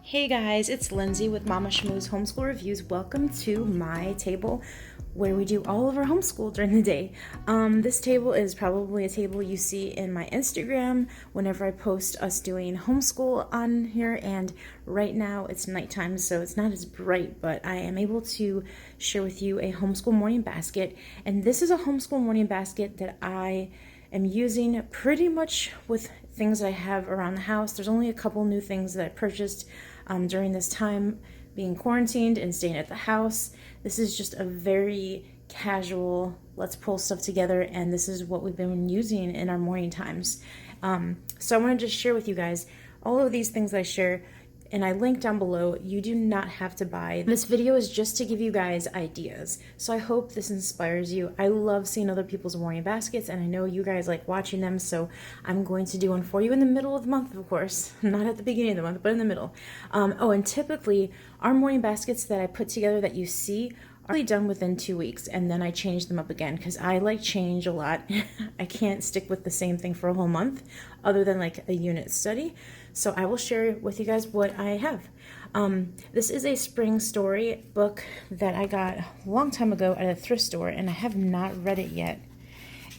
Hey guys, it's Lindsay with Mama Shmoo's Homeschool Reviews. Welcome to my table where we do all of our homeschool during the day. This table is probably a table you see in my Instagram whenever I post us doing homeschool on here, and right now it's nighttime so it's not as bright, but I am able to share with you a homeschool morning basket, and this is a homeschool morning basket that I am using pretty much with things that I have around the house. There's only a couple new things that I purchased during this time being quarantined and staying at the house. This is just a very casual, let's pull stuff together, and this is what we've been using in our morning times. So I want to just share with you guys all of these things I share, and I link down below. You do not have to buy. This video is just to give you guys ideas. So I hope this inspires you. I love seeing other people's morning baskets, and I know you guys like watching them, so I'm going to do one for you in the middle of the month, of course. Not at the beginning of the month, but in the middle. And typically, our morning baskets that I put together that you see are really done within 2 weeks, and then I change them up again because I like change a lot. I can't stick with the same thing for a whole month other than like a unit study. So I will share with you guys what I have. This is a spring story book that I got a long time ago at a thrift store, and I have not read it yet,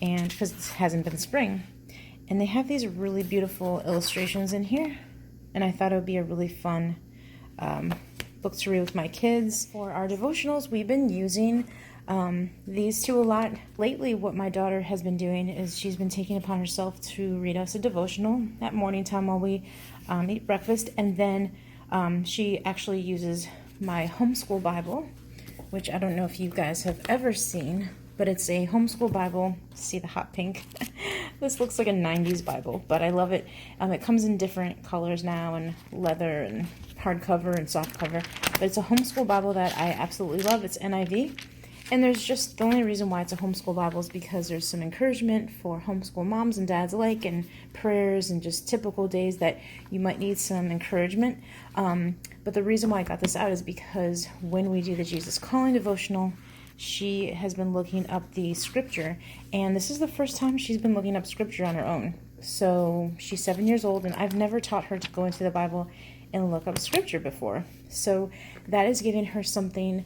and because it hasn't been spring. And they have these really beautiful illustrations in here, and I thought it would be a really fun book to read with my kids. For our devotionals, we've been using these two a lot. Lately, what my daughter has been doing is she's been taking upon herself to read us a devotional at morning time while we eat breakfast, and then she actually uses my homeschool Bible, which I don't know if you guys have ever seen, but it's a homeschool Bible. See the hot pink? This looks like a 90s Bible, but I love it. It comes in different colors now, and leather and hardcover and softcover, but it's a homeschool Bible that I absolutely love. It's NIV, and there's just, the only reason why it's a homeschool Bible is because there's some encouragement for homeschool moms and dads alike, and prayers, and just typical days that you might need some encouragement. But the reason why I got this out is because when we do the Jesus Calling devotional, she has been looking up the scripture, and this is the first time she's been looking up scripture on her own. So she's 7 years old, and I've never taught her to go into the Bible and look up scripture before. So that is giving her something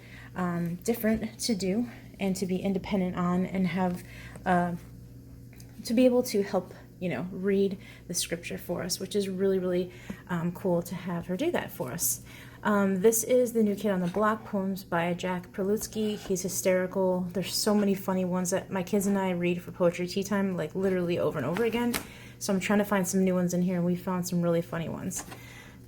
different to do and to be independent on, and have to be able to help read the scripture for us, which is really, really cool to have her do that for us. This is The New Kid on the Block, poems by Jack Prelutsky. He's hysterical. There's so many funny ones that my kids and I read for poetry tea time, like literally over and over again. So I'm trying to find some new ones in here, and we found some really funny ones.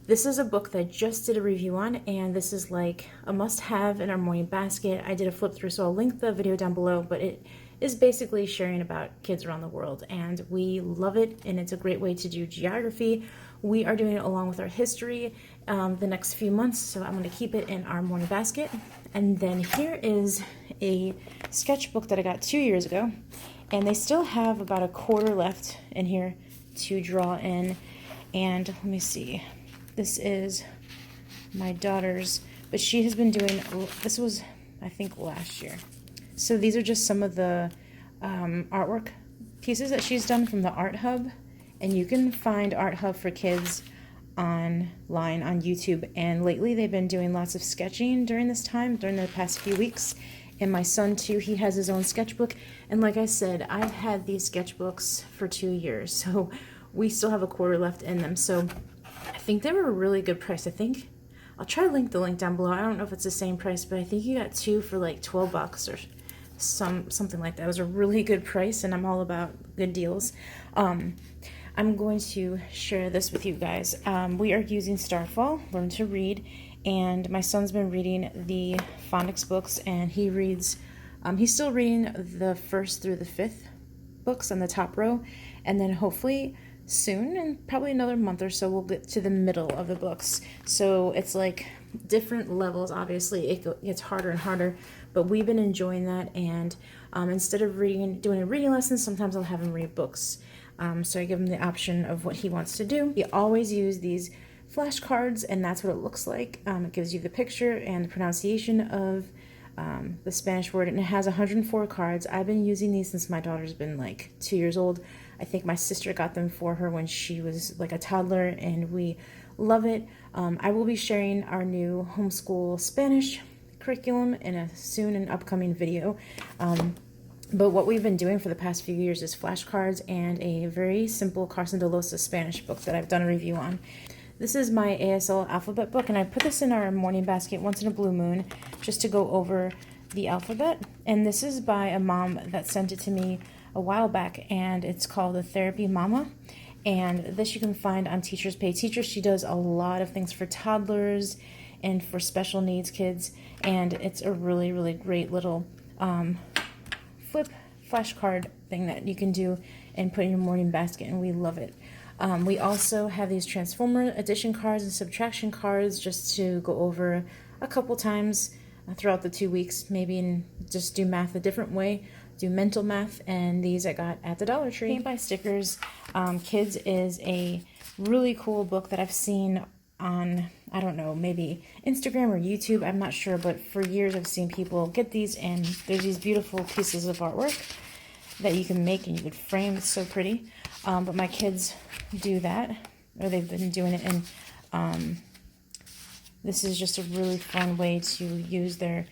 This is a book that I just did a review on, and this is like a must-have in our morning basket. I did a flip through, so I'll link the video down below, but it is basically sharing about kids around the world, and we love it, and it's a great way to do geography. We are doing it along with our history the next few months, so I'm going to keep it in our morning basket. And then here is a sketchbook that I got 2 years ago, and they still have about a quarter left in here to draw in. And let me see. This is my daughter's, but she has been doing, this was, I think, last year. So these are just some of the artwork pieces that she's done from the Art Hub, and you can find Art Hub for Kids online on YouTube. And lately they've been doing lots of sketching during this time, during the past few weeks. And my son too, he has his own sketchbook. And like I said, I've had these sketchbooks for 2 years, so we still have a quarter left in them. So I think they were a really good price. I think I'll try to link the link down below. I don't know if it's the same price, but I think you got two for like 12 bucks or something like that. It was a really good price, and I'm all about good deals. I'm going to share this with you guys. We are using Starfall, Learn to Read, and my son's been reading the phonics books, and he reads, he's still reading the 1st through the 5th books on the top row, and then hopefully soon, in probably another month or so, we'll get to the middle of the books. So it's like different levels. Obviously it gets harder and harder, but we've been enjoying that. And instead of doing a reading lesson, sometimes I'll have him read books. So I give him the option of what he wants to do. We always use these flashcards, and that's what it looks like. It gives you the picture and the pronunciation of the Spanish word, and it has 104 cards. I've been using these since my daughter's been like 2 years old. I think my sister got them for her when she was like a toddler, and we love it. I will be sharing our new homeschool Spanish curriculum in a soon and upcoming video. But what we've been doing for the past few years is flashcards and a very simple Carson DeLosa Spanish book that I've done a review on. This is my ASL alphabet book, and I put this in our morning basket once in a blue moon just to go over the alphabet. And this is by a mom that sent it to me a while back, and it's called The Therapy Momma. And this you can find on Teachers Pay Teachers. She does a lot of things for toddlers and for special needs kids, and it's a really, really great little flip flashcard thing that you can do and put in your morning basket, and we love it. We also have these transformer addition cards and subtraction cards just to go over a couple times throughout the 2 weeks, maybe, and just do math a different way, do mental math. And these I got at the Dollar Tree. Paint by Stickers Kids is a really cool book that I've seen on, I don't know, maybe Instagram or YouTube, I'm not sure, but for years I've seen people get these, and there's these beautiful pieces of artwork that you can make and you could frame. It's so pretty. But my kids do that, or they've been doing it, and this is just a really fun way to use their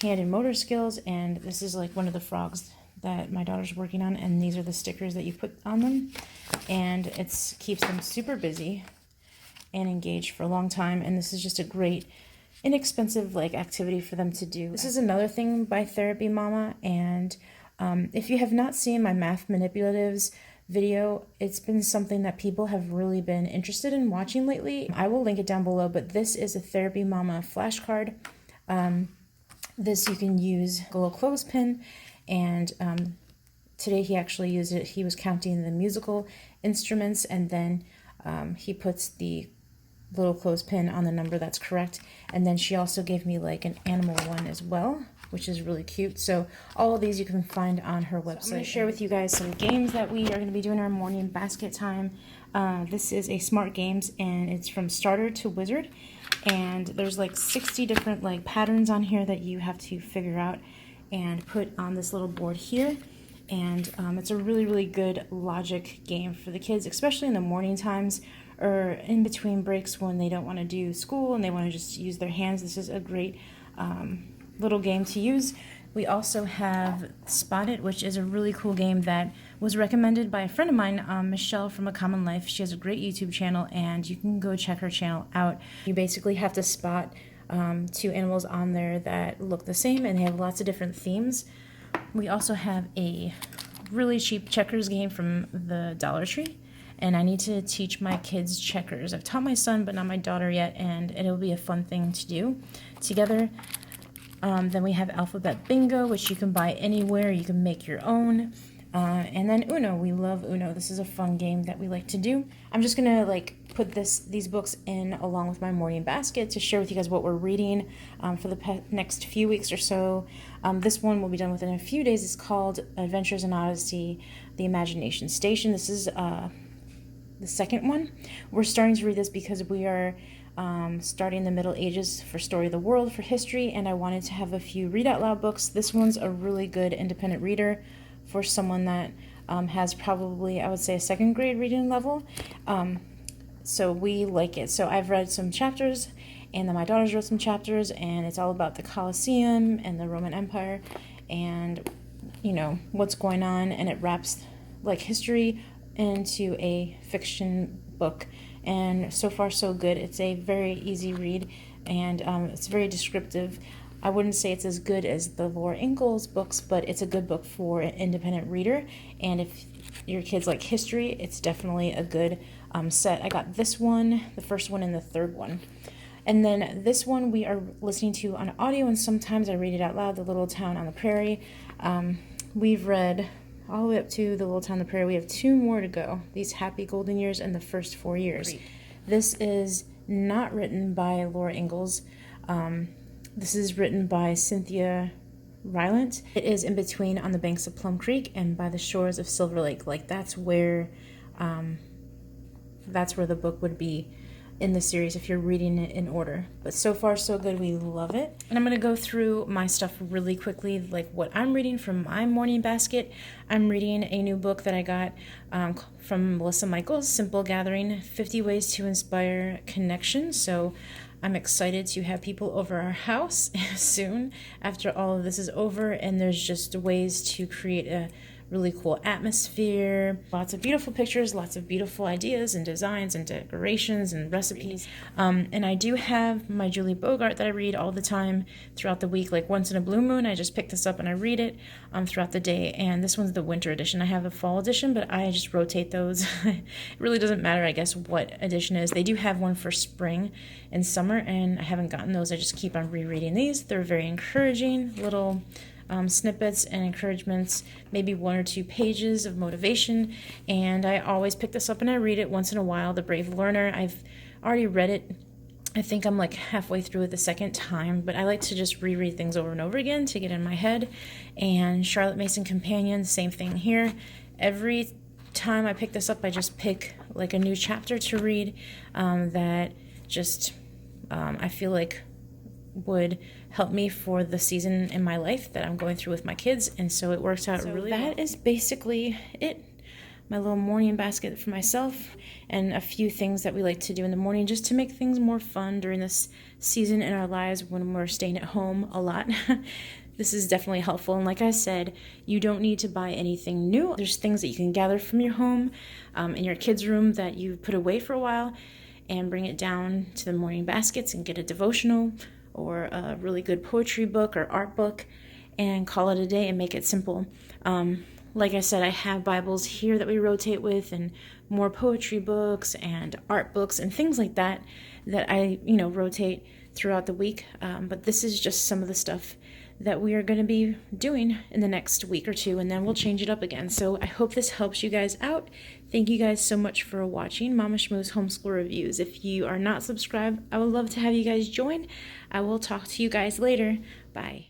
hand and motor skills. And this is like one of the frogs that my daughter's working on, and these are the stickers that you put on them, and it keeps them super busy and engaged for a long time. And this is just a great inexpensive like activity for them to do. This is another thing by Therapy Momma, and if you have not seen my math manipulatives video, it's been something that people have really been interested in watching lately. I will link it down below, but this is a Therapy Momma flashcard. This you can use a little clothespin, and today he actually used it. He was counting the musical instruments, and then he puts the little clothespin on the number that's correct. And then she also gave me like an animal one as well, which is really cute. So all of these you can find on her website. So I'm going to share with you guys some games that we are going to be doing our morning basket time. This is a Smart Games, and it's from starter to wizard, and there's like 60 different like patterns on here that you have to figure out and put on this little board here. And it's a really, really good logic game for the kids, especially in the morning times or in between breaks when they don't want to do school and they want to just use their hands. This is a great little game to use. We also have Spot It, which is a really cool game that was recommended by a friend of mine, Michelle from A Common Life. She has a great YouTube channel, and you can go check her channel out. You basically have to spot two animals on there that look the same, and they have lots of different themes. We also have a really cheap checkers game from the Dollar Tree, and I need to teach my kids checkers. I've taught my son, but not my daughter yet, and it'll be a fun thing to do together. Then we have Alphabet Bingo, which you can buy anywhere. You can make your own. And then Uno. We love Uno. This is a fun game that we like to do. I'm just going to like put these books in along with my morning basket to share with you guys what we're reading for the next few weeks or so. This one will be done within a few days. It's called Adventures in Odyssey, The Imagination Station. This is the second one. We're starting to read this because we are starting the Middle Ages for Story of the World for history, and I wanted to have a few read out loud books. This one's a really good independent reader for someone that has probably, I would say, a second grade reading level. So we like it. So I've read some chapters, and then my daughter's read some chapters, and it's all about the Colosseum and the Roman Empire and, you know, what's going on, and it wraps like history into a fiction book. And so far so good. It's a very easy read, and it's very descriptive. I wouldn't say it's as good as the Laura Ingalls books, but it's a good book for an independent reader. And if your kids like history, it's definitely a good set. I got this one, the first one, and the third one. And then this one we are listening to on audio, and sometimes I read it out loud, The Little Town on the Prairie. We've read all the way up to The Little Town on the Prairie. We have 2 more to go. These Happy Golden Years and The First 4 Years. This is not written by Laura Ingalls. This is written by Cynthia Rylant. It is in between On the Banks of Plum Creek and By the Shores of Silver Lake. Like that's where the book would be in the series if you're reading it in order. But so far so good, we love it. And I'm going to go through my stuff really quickly, like what I'm reading from my morning basket. I'm reading a new book that I got from Melissa Michaels, Simple Gathering, 50 Ways to Inspire Connection. So I'm excited to have people over our house soon after all of this is over, and there's just ways to create a really cool atmosphere, lots of beautiful pictures, lots of beautiful ideas and designs and decorations and recipes. And I do have my Julie Bogart that I read all the time throughout the week. Like once in a blue moon, I just pick this up and I read it throughout the day. And this one's the winter edition. I have a fall edition, but I just rotate those. It really doesn't matter, I guess, what edition it is. They do have one for spring and summer, and I haven't gotten those. I just keep on rereading these. They're very encouraging little snippets and encouragements, maybe 1 or 2 pages of motivation, and I always pick this up and I read it once in a while. The Brave Learner, I've already read it. I think I'm like halfway through it the second time, but I like to just reread things over and over again to get in my head. And Charlotte Mason Companion, same thing here. Every time I pick this up, I just pick like a new chapter to read that just I feel like would help me for the season in my life that I'm going through with my kids, and so it works out really well. That is basically it. My little morning basket for myself, and a few things that we like to do in the morning just to make things more fun during this season in our lives when we're staying at home a lot. This is definitely helpful, and like I said, you don't need to buy anything new. There's things that you can gather from your home, in your kids' room that you put away for a while, and bring it down to the morning baskets and get a devotional or a really good poetry book or art book and call it a day and make it simple. Like I said, I have Bibles here that we rotate with, and more poetry books and art books and things like that that I, rotate throughout the week. But this is just some of the stuff that we are going to be doing in the next week or two, and then we'll change it up again. So I hope this helps you guys out. Thank you guys so much for watching Momma Schmooze Homeschool Reviews. If you are not subscribed, I would love to have you guys join. I will talk to you guys later. Bye.